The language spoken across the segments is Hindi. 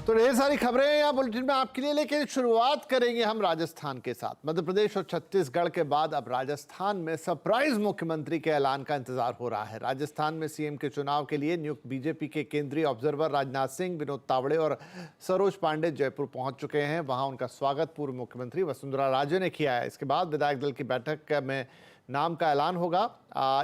तो ढेर सारी खबरें यहाँ बुलेटिन में आपके लिए, लेकिन शुरुआत करेंगे हम राजस्थान के साथ। मध्य प्रदेश और छत्तीसगढ़ के बाद अब राजस्थान में सरप्राइज मुख्यमंत्री के ऐलान का इंतजार हो रहा है। राजस्थान में सीएम के चुनाव के लिए नियुक्त बीजेपी के केंद्रीय ऑब्जर्वर राजनाथ सिंह, विनोद तावड़े और सरोज पांडे जयपुर पहुंच चुके हैं। वहां उनका स्वागत पूर्व मुख्यमंत्री वसुंधरा राजे ने किया है। इसके बाद विधायक दल की बैठक में नाम का ऐलान होगा।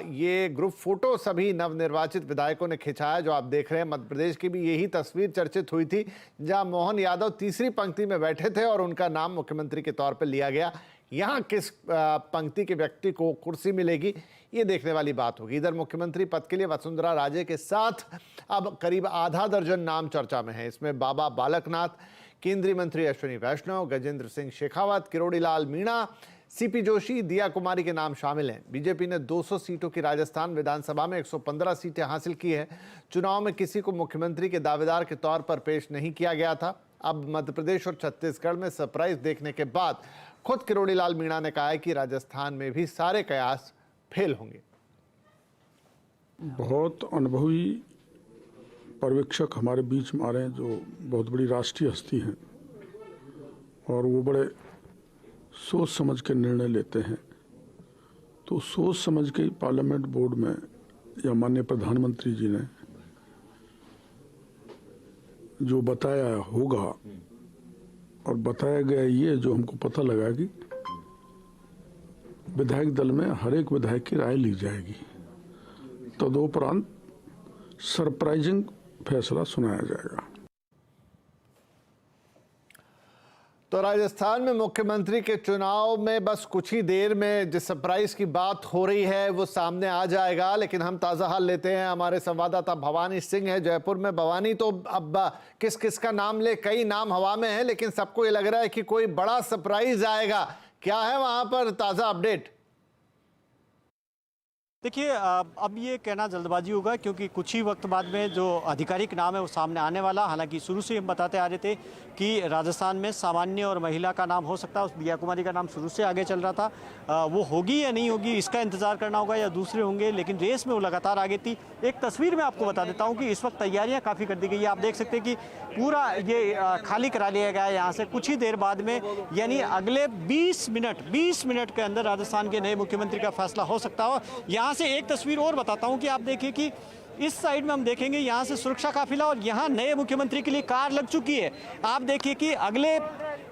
ये ग्रुप फोटो सभी नवनिर्वाचित विधायकों ने खिंचाया, जो आप देख रहे हैं। मध्य प्रदेश की भी यही तस्वीर चर्चित हुई थी, जहां मोहन यादव तीसरी पंक्ति में बैठे थे और उनका नाम मुख्यमंत्री के तौर पर लिया गया। यहां किस पंक्ति के व्यक्ति को कुर्सी मिलेगी, ये देखने वाली बात होगी। इधर मुख्यमंत्री पद के लिए वसुंधरा राजे के साथ अब करीब आधा दर्जन नाम चर्चा में है। इसमें बाबा बालकनाथ, केंद्रीय मंत्री अश्विनी वैष्णव, गजेंद्र सिंह शेखावत, किरोड़ी लाल मीणा, सीपी जोशी, दिया कुमारी के नाम शामिल हैं। बीजेपी ने 200 सीटों की राजस्थान विधानसभा में 115 सीटें हासिल की है। चुनाव में किसी को मुख्यमंत्री के दावेदार के तौर पर पेश नहीं किया गया था। अब मध्य प्रदेश और छत्तीसगढ़ में सरप्राइज देखने के बाद खुद किरोड़ी लाल मीणा ने कहा है कि राजस्थान में भी सारे कयास फेल होंगे। बहुत अनुभवी पर्यवेक्षक हमारे बीच में आ रहे हैं, जो बहुत बड़ी राष्ट्रीय हस्ती हैं और वो बड़े सोच समझ के निर्णय लेते हैं। तो सोच समझ के पार्लियामेंट बोर्ड में या माननीय प्रधानमंत्री जी ने जो बताया होगा और बताया गया, ये जो हमको पता लगा कि विधायक दल में हर एक विधायक की राय ली जाएगी। तदोपरांत सरप्राइजिंग फैसला सुनाया जाएगा। तो राजस्थान में मुख्यमंत्री के चुनाव में बस कुछ ही देर में जिस सरप्राइज की बात हो रही है वो सामने आ जाएगा। लेकिन हम ताज़ा हाल लेते हैं, हमारे संवाददाता भवानी सिंह है जयपुर में। भवानी, तो अब किस किस का नाम ले, कई नाम हवा में है, लेकिन सबको ये लग रहा है कि कोई बड़ा सरप्राइज आएगा। क्या है वहां पर ताज़ा अपडेट? देखिए, अब ये कहना जल्दबाजी होगा, क्योंकि कुछ ही वक्त बाद में जो आधिकारिक नाम है वो सामने आने वाला। हालांकि शुरू से हम बताते आ रहे थे कि राजस्थान में सामान्य और महिला का नाम हो सकता है। उस दिया कुमारी का नाम शुरू से आगे चल रहा था। वो होगी या नहीं होगी इसका इंतजार करना होगा, या दूसरे होंगे, लेकिन रेस में वो लगातार आगे थी। एक तस्वीर मैं आपको बता देता हूँ कि इस वक्त तैयारियाँ काफ़ी कर दी गई है। आप देख सकते हैं कि पूरा ये खाली करा लिया गया है यहाँ से। कुछ ही देर बाद में, यानी अगले 20 मिनट के अंदर राजस्थान के नए मुख्यमंत्री का फैसला हो सकता हो। यहाँ से एक तस्वीर और बताता हूं कि आप देखिए कि इस साइड में हम देखेंगे यहाँ से सुरक्षा काफिला और यहाँ नए मुख्यमंत्री के लिए कार लग चुकी है। आप देखिए कि अगले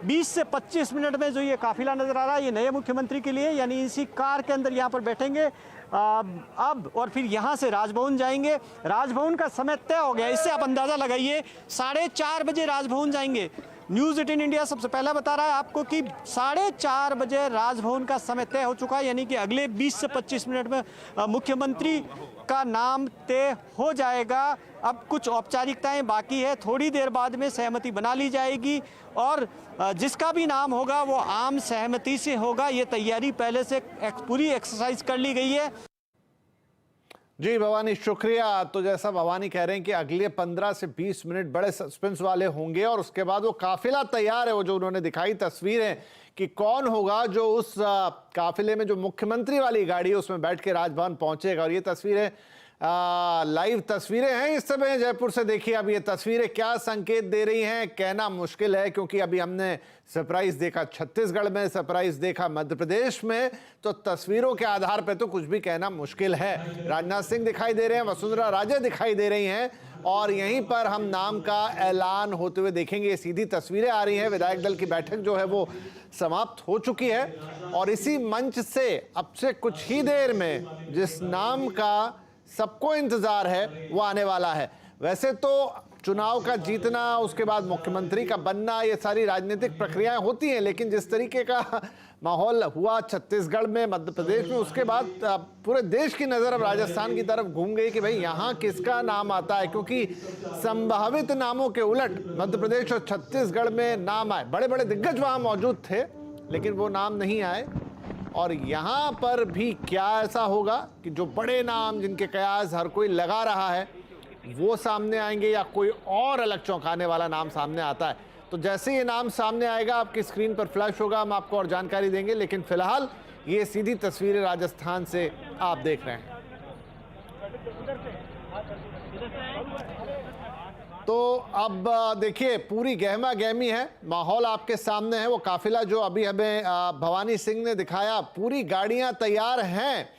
20 से 25 मिनट में जो ये काफिला नजर आ रहा है, ये नए मुख्यमंत्री के लिए, यानी इसी कार के अंदर यहाँ पर बैठेंगे अब, और फिर यहाँ से राजभवन जाएंगे। राजभवन का समय तय हो गया, इससे आप अंदाजा लगाइए 4:30 बजे राजभवन जाएंगे। न्यूज़ 18 इंडिया सबसे पहला बता रहा है आपको कि 4:30 बजे राजभवन का समय तय हो चुका है, यानी कि अगले 20 से 25 मिनट में मुख्यमंत्री का नाम तय हो जाएगा। अब कुछ औपचारिकताएं बाकी है, थोड़ी देर बाद में सहमति बना ली जाएगी और जिसका भी नाम होगा वो आम सहमति से होगा। ये तैयारी पहले से पूरी एक्सरसाइज कर ली गई है। जी भवानी, शुक्रिया। तो जैसा भवानी कह रहे हैं कि अगले 15 से 20 मिनट बड़े सस्पेंस वाले होंगे और उसके बाद वो काफिला तैयार है। वो जो उन्होंने दिखाई तस्वीरें कि कौन होगा जो उस काफिले में, जो मुख्यमंत्री वाली गाड़ी है उसमें बैठ के राजभवन पहुंचेगा। और ये तस्वीरें लाइव तस्वीरें हैं इस समय जयपुर से। देखिए अब ये तस्वीरें क्या संकेत दे रही हैं कहना मुश्किल है, क्योंकि अभी हमने सरप्राइज देखा छत्तीसगढ़ में, सरप्राइज देखा मध्य प्रदेश में, तो तस्वीरों के आधार पर तो कुछ भी कहना मुश्किल है। राजनाथ सिंह दिखाई दे रहे हैं, वसुंधरा राजे दिखाई दे रही हैं और यहीं पर हम नाम का ऐलान होते हुए देखेंगे। सीधी तस्वीरें आ रही हैं। विधायक दल की बैठक जो है वो समाप्त हो चुकी है और इसी मंच से अब से कुछ ही देर में जिस नाम का सबको इंतजार है वो आने वाला है। वैसे तो चुनाव का जीतना, उसके बाद मुख्यमंत्री का बनना, ये सारी राजनीतिक प्रक्रियाएं होती हैं, लेकिन जिस तरीके का माहौल हुआ छत्तीसगढ़ में, मध्य प्रदेश में, उसके बाद पूरे देश की नज़र अब राजस्थान की तरफ घूम गई कि भाई यहाँ किसका नाम आता है, क्योंकि संभावित नामों के उलट मध्य प्रदेश और छत्तीसगढ़ में नाम आए। बड़े बड़े दिग्गज वहाँ मौजूद थे लेकिन वो नाम नहीं आए। और यहाँ पर भी क्या ऐसा होगा कि जो बड़े नाम जिनके कयास हर कोई लगा रहा है वो सामने आएंगे, या कोई और अलग चौंकाने वाला नाम सामने आता है? तो जैसे ये नाम सामने आएगा आपकी स्क्रीन पर फ्लैश होगा, हम आपको और जानकारी देंगे। लेकिन फिलहाल ये सीधी तस्वीरें राजस्थान से आप देख रहे हैं। तो अब देखिए पूरी गहमा गहमी है, माहौल आपके सामने है। वो काफिला जो अभी हमें भवानी सिंह ने दिखाया, पूरी गाड़ियां तैयार हैं,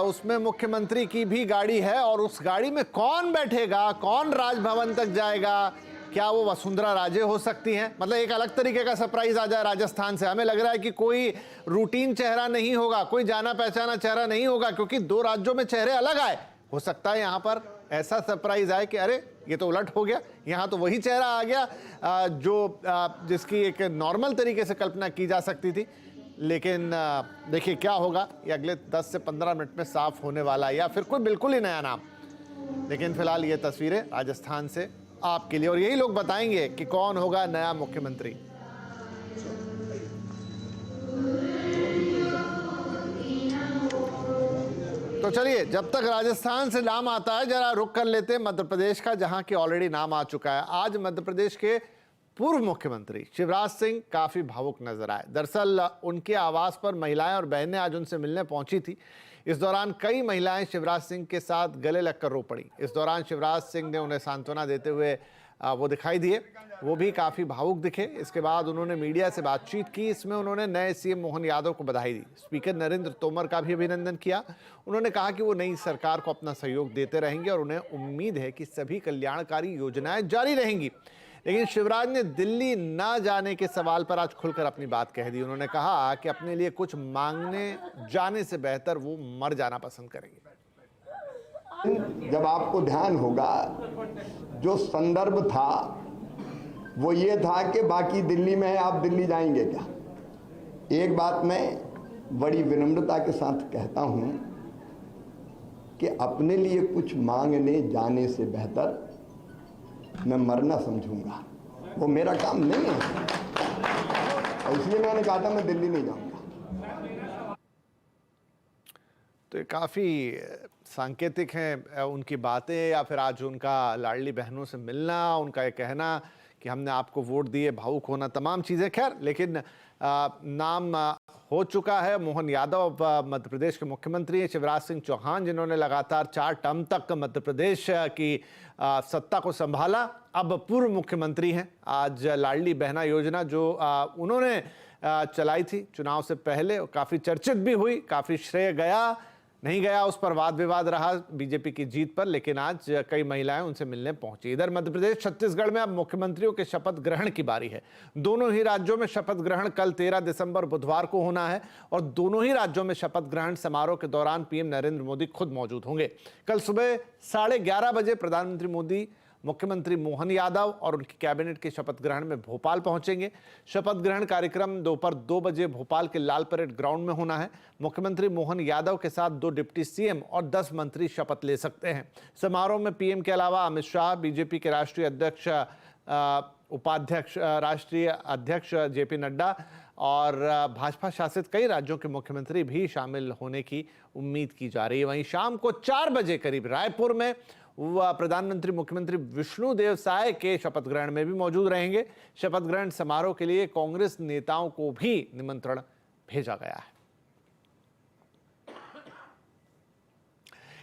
उसमें मुख्यमंत्री की भी गाड़ी है। और उस गाड़ी में कौन बैठेगा, कौन राजभवन तक जाएगा, क्या वो वसुंधरा राजे हो सकती हैं? मतलब एक अलग तरीके का सरप्राइज आ जाए राजस्थान से। हमें लग रहा है कि कोई रूटीन चेहरा नहीं होगा, कोई जाना पहचाना चेहरा नहीं होगा, क्योंकि दो राज्यों में चेहरे अलग आए। हो सकता है यहां पर ऐसा सरप्राइज आए कि अरे ये तो उलट हो गया, यहां तो वही चेहरा आ गया जो जिसकी एक नॉर्मल तरीके से कल्पना की जा सकती थी। लेकिन देखिए क्या होगा, ये अगले 10 से 15 मिनट में साफ होने वाला है, या फिर कोई बिल्कुल ही नया नाम। लेकिन फिलहाल ये तस्वीरें राजस्थान से आपके लिए, और यही लोग बताएंगे कि कौन होगा नया मुख्यमंत्री। तो चलिए, जब तक राजस्थान से नाम आता है जरा रुक कर लेते हैं मध्य प्रदेश का, जहां की ऑलरेडी नाम आ चुका है। आज मध्य प्रदेश के पूर्व मुख्यमंत्री शिवराज सिंह काफी भावुक नजर आए। दरअसल उनके आवास पर महिलाएं और बहनें आज उनसे मिलने पहुंची थी। इस दौरान कई महिलाएं शिवराज सिंह के साथ गले लगकर रो पड़ी। इस दौरान शिवराज सिंह ने उन्हें सांत्वना देते हुए वो दिखाई दिए, वो भी काफ़ी भावुक दिखे। इसके बाद उन्होंने मीडिया से बातचीत की। इसमें उन्होंने नए सीएम मोहन यादव को बधाई दी, स्पीकर नरेंद्र तोमर का भी अभिनंदन किया। उन्होंने कहा कि वो नई सरकार को अपना सहयोग देते रहेंगे और उन्हें उम्मीद है कि सभी कल्याणकारी योजनाएं जारी रहेंगी। लेकिन शिवराज ने दिल्ली ना जाने के सवाल पर आज खुलकर अपनी बात कह दी। उन्होंने कहा कि अपने लिए कुछ मांगने जाने से बेहतर वो मर जाना पसंद करेंगे। जब आपको ध्यान होगा, जो संदर्भ था वो ये था कि बाकी दिल्ली में है, आप दिल्ली जाएंगे क्या? एक बात मैं बड़ी विनम्रता के साथ कहता हूं कि अपने लिए कुछ मांगने जाने से बेहतर मैं मरना समझूंगा, वो मेरा काम नहीं है। और इसलिए मैंने कहा था मैं दिल्ली नहीं जाऊंगा। तो ये काफ़ी सांकेतिक हैं उनकी बातें, या फिर आज उनका लाडली बहनों से मिलना, उनका ये कहना कि हमने आपको वोट दिए, भावुक होना, तमाम चीज़ें। खैर, लेकिन नाम हो चुका है। मोहन यादव मध्य प्रदेश के मुख्यमंत्री हैं। शिवराज सिंह चौहान, जिन्होंने लगातार 4 टर्म तक मध्य प्रदेश की सत्ता को संभाला, अब पूर्व मुख्यमंत्री हैं। आज लाडली बहना योजना जो उन्होंने चलाई थी चुनाव से पहले, काफ़ी चर्चित भी हुई, काफ़ी श्रेय गया नहीं गया उस पर वाद विवाद रहा बीजेपी की जीत पर। लेकिन आज कई महिलाएं उनसे मिलने पहुंची। इधर मध्य प्रदेश छत्तीसगढ़ में अब मुख्यमंत्रियों के शपथ ग्रहण की बारी है। दोनों ही राज्यों में शपथ ग्रहण कल 13 दिसंबर बुधवार को होना है, और दोनों ही राज्यों में शपथ ग्रहण समारोह के दौरान पीएम नरेंद्र मोदी खुद मौजूद होंगे। कल सुबह 11:30 बजे प्रधानमंत्री मोदी मुख्यमंत्री मोहन यादव और उनकी कैबिनेट के शपथ ग्रहण में भोपाल पहुंचेंगे। शपथ ग्रहण कार्यक्रम दोपहर 2 बजे भोपाल के लाल परेड ग्राउंड में होना है। मुख्यमंत्री मोहन यादव के साथ 2 डिप्टी सीएम और 10 मंत्री शपथ ले सकते हैं। समारोह में पीएम के अलावा अमित शाह, बीजेपी के राष्ट्रीय अध्यक्ष उपाध्यक्ष राष्ट्रीय अध्यक्ष जेपी नड्डा और भाजपा शासित कई राज्यों के मुख्यमंत्री भी शामिल होने की उम्मीद की जा रही है। वहीं शाम को 4 बजे करीब रायपुर में प्रधानमंत्री मुख्यमंत्री विष्णुदेव साय के शपथ ग्रहण में भी मौजूद रहेंगे। शपथ ग्रहण समारोह के लिए कांग्रेस नेताओं को भी निमंत्रण भेजा गया है।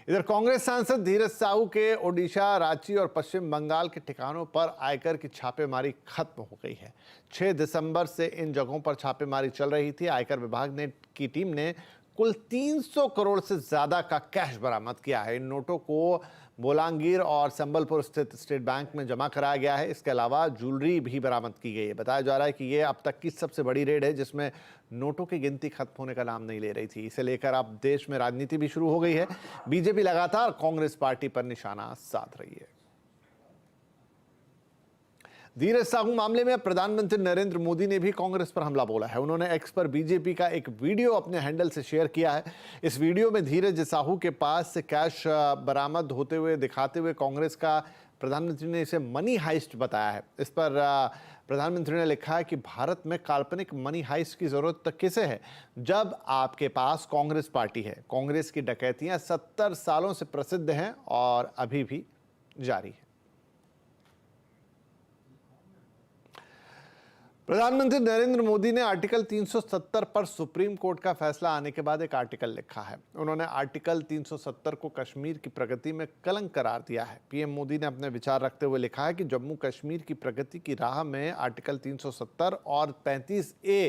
इधर कांग्रेस सांसद धीरज साहू के ओडिशा, रांची और पश्चिम बंगाल के ठिकानों पर आयकर की छापेमारी खत्म हो गई है। 6 दिसंबर से इन जगहों पर छापेमारी चल रही थी। आयकर विभाग की टीम ने कुल 300 करोड़ से ज्यादा का कैश बरामद किया है। इन नोटों को बोलांगीर और संबलपुर स्थित स्टेट बैंक में जमा कराया गया है। इसके अलावा ज्वेलरी भी बरामद की गई है। बताया जा रहा है कि ये अब तक की सबसे बड़ी रेड है जिसमें नोटों की गिनती खत्म होने का नाम नहीं ले रही थी। इसे लेकर अब देश में राजनीति भी शुरू हो गई है। बीजेपी लगातार कांग्रेस पार्टी पर निशाना साध रही है। धीरज साहू मामले में प्रधानमंत्री नरेंद्र मोदी ने भी कांग्रेस पर हमला बोला है। उन्होंने एक्स पर बीजेपी का एक वीडियो अपने हैंडल से शेयर किया है। इस वीडियो में धीरज साहू के पास से कैश बरामद होते हुए दिखाते हुए कांग्रेस का प्रधानमंत्री ने इसे मनी हाइस्ट बताया है। इस पर प्रधानमंत्री ने लिखा है कि भारत में काल्पनिक मनी हाइस्ट की जरूरत तक किसे है जब आपके पास कांग्रेस पार्टी है। कांग्रेस की डकैतियां 70 सालों से प्रसिद्ध हैं और अभी भी जारी है। प्रधानमंत्री नरेंद्र मोदी ने आर्टिकल 370 पर सुप्रीम कोर्ट का फैसला आने के बाद एक आर्टिकल लिखा है। उन्होंने आर्टिकल 370 को कश्मीर की प्रगति में कलंक करार दिया है। पीएम मोदी ने अपने विचार रखते हुए लिखा है कि जम्मू कश्मीर की प्रगति की राह में आर्टिकल 370 और 35A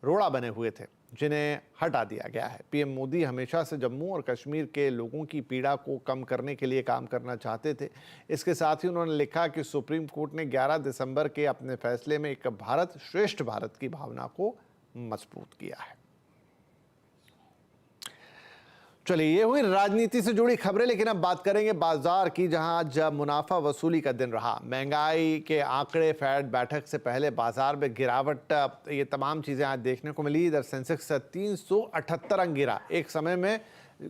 रोड़ा बने हुए थे, जिन्हें हटा दिया गया है। पीएम मोदी हमेशा से जम्मू और कश्मीर के लोगों की पीड़ा को कम करने के लिए काम करना चाहते थे। इसके साथ ही उन्होंने लिखा कि सुप्रीम कोर्ट ने 11 दिसंबर के अपने फैसले में एक भारत श्रेष्ठ भारत की भावना को मजबूत किया है। चलिए, ये हुई राजनीति से जुड़ी खबरें, लेकिन अब बात करेंगे बाजार की, जहां आज मुनाफा वसूली का दिन रहा। महंगाई के आंकड़े, फेड बैठक से पहले बाजार में गिरावट, ये तमाम चीजें आज देखने को मिली। इधर सेंसेक्स 378 अंक गिरा। एक समय में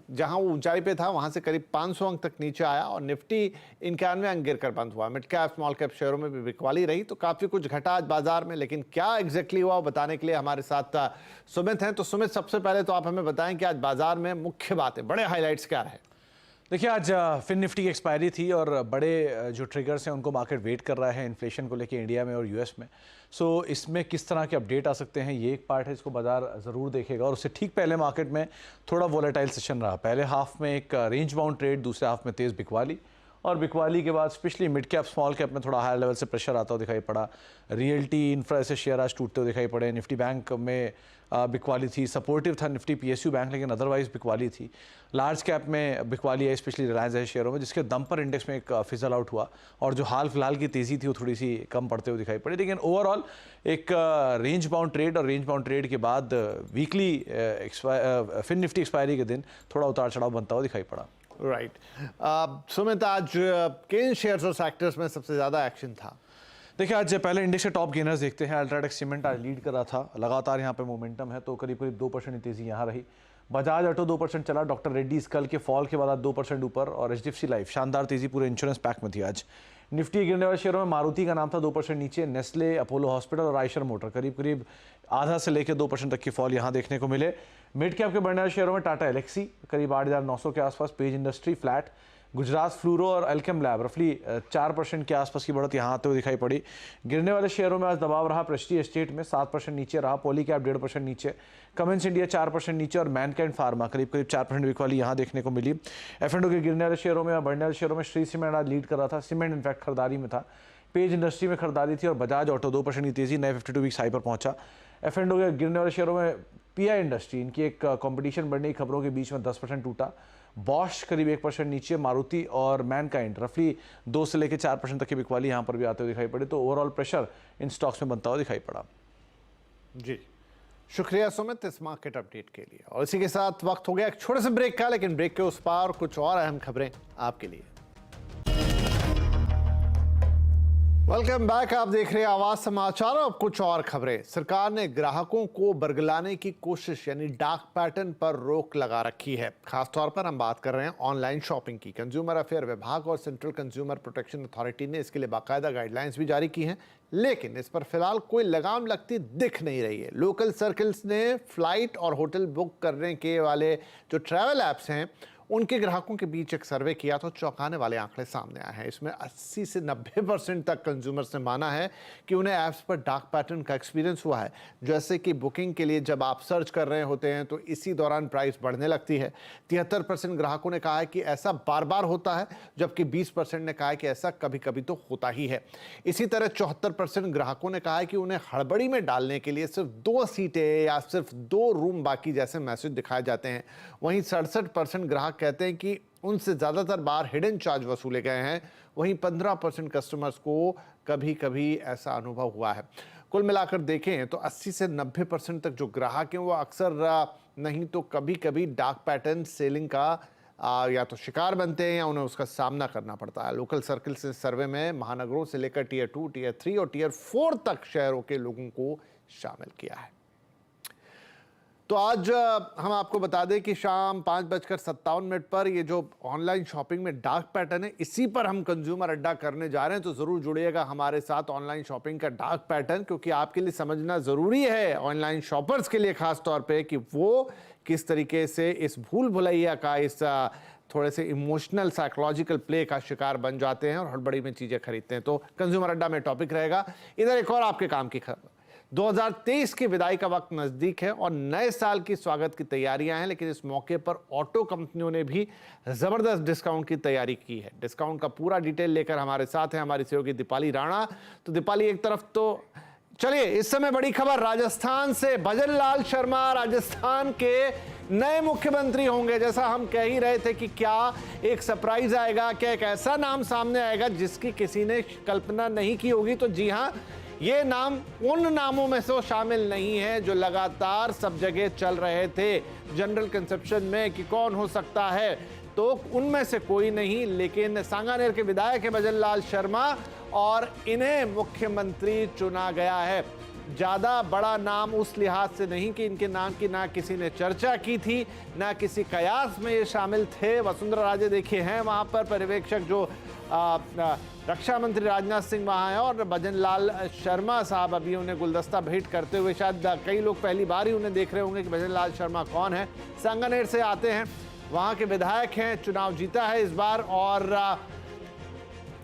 जहां वो ऊंचाई पे था वहां से करीब 500 अंक तक नीचे आया और निफ्टी 91 अंक गिरकर बंद हुआ। मिड कैप स्मॉल कैप शेयरों में भी बिकवाली रही, तो काफी कुछ घटा आज बाजार में। लेकिन क्या एग्जैक्टली हुआ वो बताने के लिए हमारे साथ सुमित हैं। तो सुमित, सबसे पहले तो आप हमें बताएं कि आज बाजार में मुख्य बातें, बड़े हाईलाइट्स क्या रहे? देखिए, आज फिन निफ्टी की एक्सपायरी थी और बड़े जो ट्रिगर्स हैं उनको मार्केट वेट कर रहा है इन्फ्लेशन को लेके इंडिया में और यूएस में। सो इसमें किस तरह के अपडेट आ सकते हैं, ये एक पार्ट है, इसको बाजार ज़रूर देखेगा। और उससे ठीक पहले मार्केट में थोड़ा वोलेटाइल सेशन रहा। पहले हाफ में एक रेंज बाउंड ट्रेड, दूसरे हाफ में तेज़ बिकवाली, और बिकवाली के बाद specially mid cap small cap में थोड़ा हायर लेवल से प्रेशर आता हुआ दिखाई पड़ा। रियल्टी, इंफ्रा ऐसे शेयर आज टूटते हुए दिखाई पड़े। निफ्टी बैंक में बिकवाली थी, सपोर्टिव था निफ्टी पीएसयू बैंक, लेकिन अदरवाइज बिकवाली थी। लार्ज कैप में बिकवाली है, स्पेशली रिलायंस ऐसे शेयरों में, जिसके दम पर इंडेक्स में एक फिजल आउट हुआ और जो हाल फिलहाल की तेज़ी थी वो थोड़ी सी कम पड़ते हुए दिखाई पड़ी। लेकिन ओवरऑल एक रेंज बाउंड ट्रेड, और रेंज बाउंड ट्रेड के बाद वीकली फिन निफ्टी एक्सपायरी के दिन थोड़ा उतार चढ़ाव बनता हुआ दिखाई पड़ा। राइट। सुमित, आज किन शेयर्स और सेक्टर्स में सबसे ज्यादा एक्शन था? देखिए, आज पहले इंडेक्स के टॉप गेनर्स देखते हैं। अल्ट्राटेक सीमेंट आज लीड कर रहा था, लगातार यहाँ पे मोमेंटम है, तो करीब करीब 2% की तेजी यहाँ रही। बजाज ऑटो 2% चला। डॉक्टर रेड्डीज कल के फॉल के बाद 2% ऊपर, और एचडीएफसी लाइफ शानदार तेजी पूरे इंश्योरेंस पैक में थी आज। निफ्टी गिरने वाले शेयरों में मारुति का नाम था 2% नीचे, नेस्ले, अपोलो हॉस्पिटल और आयशर मोटर करीब करीब आधा से लेकर 2% तक की फॉल यहाँ देखने को मिले। मिड कैप के बढ़ने वाले शेयरों में टाटा एलेक्सी करीब 8,900 के आसपास, page industry flat, Gujarat fluoro और एल्केम लैब रफली 4% के आसपास की बढ़त यहाँ आते हुए दिखाई पड़ी। गिरने वाले शेयरों में आज दबाव रहा। प्रेस्टीज एस्टेट में 7% नीचे रहा, पॉलीकैब 1.5% नीचे, कमेंस इंडिया 4% नीचे, और मैनकाइंड फार्मा करीब करीब 4% बिकवाली यहाँ देखने को मिली। F&O के गिरने वाले शेयरों में, बढ़ने वाले शेयरों में श्री सीमेंट आज लीड कर रहा था। सीमेंट इनफैक्ट खरीदारी में था। पेज इंडस्ट्री में खरीदारी थी, और बजाज ऑटो 2% की तेजी, नए 52 वीक्स हाई पर पहुंचा। F&O के गिरने वाले शेयरों में पीआई इंडस्ट्री, इनकी एक कंपटीशन बढ़ने की खबरों के बीच में 10% टूटा। बॉश करीब 1% नीचे, मारुति और मैनकाइंड रफली 2 से लेकर 4% तक की बिकवाली यहाँ पर भी आते हुए दिखाई पड़ी। तो ओवरऑल प्रेशर इन स्टॉक्स में बनता हुआ दिखाई पड़ा। जी, शुक्रिया सुमित इस मार्केट अपडेट के लिए। और इसी के साथ वक्त हो गया एक छोटे से ब्रेक का, लेकिन ब्रेक के उस पार कुछ और अहम खबरें आपके लिए। वेलकम बैक, आप देख रहे हैं आवाज समाचार। अब कुछ और खबरें। सरकार ने ग्राहकों को बरगलाने की कोशिश यानी डार्क पैटर्न पर रोक लगा रखी है। खासतौर पर हम बात कर रहे हैं ऑनलाइन शॉपिंग की। कंज्यूमर अफेयर विभाग और सेंट्रल कंज्यूमर प्रोटेक्शन अथॉरिटी ने इसके लिए बाकायदा गाइडलाइंस भी जारी की हैं, लेकिन इस पर फिलहाल कोई लगाम लगती दिख नहीं रही है। लोकल सर्कल्स ने फ्लाइट और होटल बुक करने के वाले जो ट्रैवल ऐप्स हैं उनके ग्राहकों के बीच एक सर्वे किया तो चौंकाने वाले आंकड़े सामने आए हैं। इसमें 80 से 90% तक कंज्यूमर्स ने माना है कि उन्हें ऐप्स पर डार्क पैटर्न का एक्सपीरियंस हुआ है। जैसे कि बुकिंग के लिए जब आप सर्च कर रहे होते हैं तो इसी दौरान प्राइस बढ़ने लगती है। 73% ग्राहकों ने कहा है कि ऐसा बार बार होता है, जबकि 20% ने कहा है कि ऐसा कभी कभी तो होता ही है। इसी तरह 74% ग्राहकों ने कहा है कि उन्हें हड़बड़ी में डालने के लिए सिर्फ 2 सीटें या सिर्फ 2 रूम बाकी जैसे मैसेज दिखाए जाते हैं। वहीं 67% ग्राहक कहते हैं कि उनसे ज़्यादातर बार हिडन चार्ज वसूले गए हैं। वहीं 15% कस्टमर्स को कभी कभी ऐसा अनुभव हुआ है। कुल मिलाकर देखें तो 80 से 90% तक जो ग्राहक हैं वो अक्सर नहीं तो कभी कभी डार्क पैटर्न सेलिंग का या तो शिकार बनते हैं या उन्हें उसका सामना करना पड़ता है। लोकल सर्कल से सर्वे में महानगरों से लेकर टियर 2, टियर 3 और टियर 4 तक शहरों के लोगों को शामिल किया है। तो आज हम आपको बता दें कि शाम 5:57 पर ये जो ऑनलाइन शॉपिंग में डार्क पैटर्न है, इसी पर हम कंज्यूमर अड्डा करने जा रहे हैं। तो ज़रूर जुड़िएगा हमारे साथ ऑनलाइन शॉपिंग का डार्क पैटर्न, क्योंकि आपके लिए समझना ज़रूरी है, ऑनलाइन शॉपर्स के लिए खास तौर पे, कि वो किस तरीके से इस भूल भुलैया का, इस थोड़े से इमोशनल साइकोलॉजिकल प्ले का शिकार बन जाते हैं और हड़बड़ी में चीज़ें खरीदते हैं। तो कंज्यूमर अड्डा में टॉपिक रहेगा। इधर एक और आपके काम की खबर। 2023 की विदाई का वक्त नजदीक है और नए साल की स्वागत की तैयारियां हैं, लेकिन इस मौके पर ऑटो कंपनियों ने भी जबरदस्त डिस्काउंट की तैयारी की है। डिस्काउंट का पूरा डिटेल लेकर हमारे साथ है हमारी सहयोगी दीपाली राणा। तो दीपाली, एक तरफ तो चलिए इस समय बड़ी खबर राजस्थान से, भजन लाल शर्मा राजस्थान के नए मुख्यमंत्री होंगे। जैसा हम कह ही रहे थे कि क्या एक सरप्राइज आएगा, क्या एक ऐसा नाम सामने आएगा जिसकी किसी ने कल्पना नहीं की होगी। तो जी हां, ये नाम उन नामों में से शामिल नहीं है जो लगातार सब जगह चल रहे थे जनरल कंसेप्शन में कि कौन हो सकता है। तो उनमें से कोई नहीं, लेकिन सांगानेर के विधायक है भजन लाल शर्मा और इन्हें मुख्यमंत्री चुना गया है। ज़्यादा बड़ा नाम उस लिहाज से नहीं कि इनके नाम की ना किसी ने चर्चा की थी, ना किसी कयास में ये शामिल थे। वसुंधरा राजे देखिए हैं वहाँ पर पर्यवेक्षक, जो रक्षा मंत्री राजनाथ सिंह वहाँ हैं, और भजन लाल शर्मा साहब अभी उन्हें गुलदस्ता भेंट करते हुए, शायद कई लोग पहली बार ही उन्हें देख रहे होंगे कि भजन लाल शर्मा कौन है। सांगानेर से आते हैं, वहाँ के विधायक हैं, चुनाव जीता है इस बार, और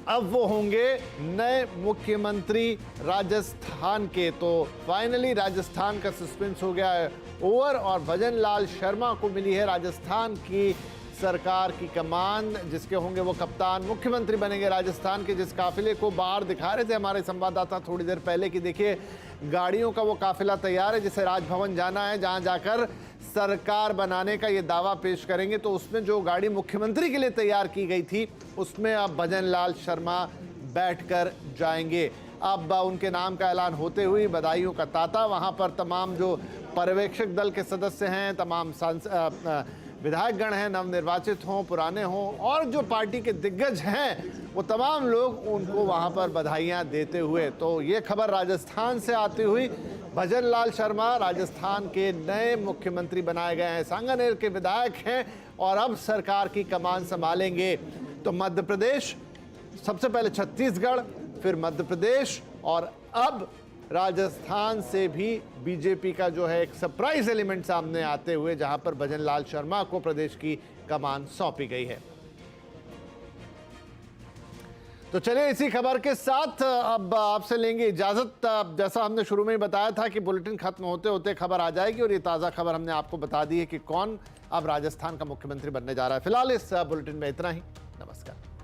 अब वो होंगे नए मुख्यमंत्री राजस्थान के। तो फाइनली राजस्थान का सस्पेंस हो गया है ओवर और भजन लाल शर्मा को मिली है राजस्थान की सरकार की कमान, जिसके होंगे वो कप्तान, मुख्यमंत्री बनेंगे राजस्थान के। जिस काफिले को बाहर दिखा रहे थे हमारे संवाददाता थोड़ी देर पहले कि देखिए गाड़ियों का वो काफिला तैयार है जिसे राजभवन जाना है, जहां जाकर सरकार बनाने का ये दावा पेश करेंगे। तो उसमें जो गाड़ी मुख्यमंत्री के लिए तैयार की गई थी उसमें अब भजन लाल शर्मा बैठकर जाएंगे। अब उनके नाम का ऐलान होते हुए बधाइयों का तांता। वहां पर तमाम जो पर्यवेक्षक दल के सदस्य हैं, तमाम विधायकगण हैं, नवनिर्वाचित हों पुराने हों, और जो पार्टी के दिग्गज हैं वो तमाम लोग उनको वहां पर बधाइयां देते हुए। तो ये खबर राजस्थान से आती हुई, भजन लाल शर्मा राजस्थान के नए मुख्यमंत्री बनाए गए हैं, सांगानेर के विधायक हैं और अब सरकार की कमान संभालेंगे। तो मध्य प्रदेश, सबसे पहले छत्तीसगढ़, फिर मध्य प्रदेश और अब राजस्थान से भी बीजेपी का जो है एक सरप्राइज एलिमेंट सामने आते हुए, जहां पर भजन लाल शर्मा को प्रदेश की कमान सौंपी गई है। तो चलिए इसी खबर के साथ अब आपसे लेंगे इजाजत। जैसा हमने शुरू में ही बताया था कि बुलेटिन खत्म होते होते खबर आ जाएगी और ये ताज़ा खबर हमने आपको बता दी है कि कौन अब राजस्थान का मुख्यमंत्री बनने जा रहा है। फिलहाल इस बुलेटिन में इतना ही। नमस्कार।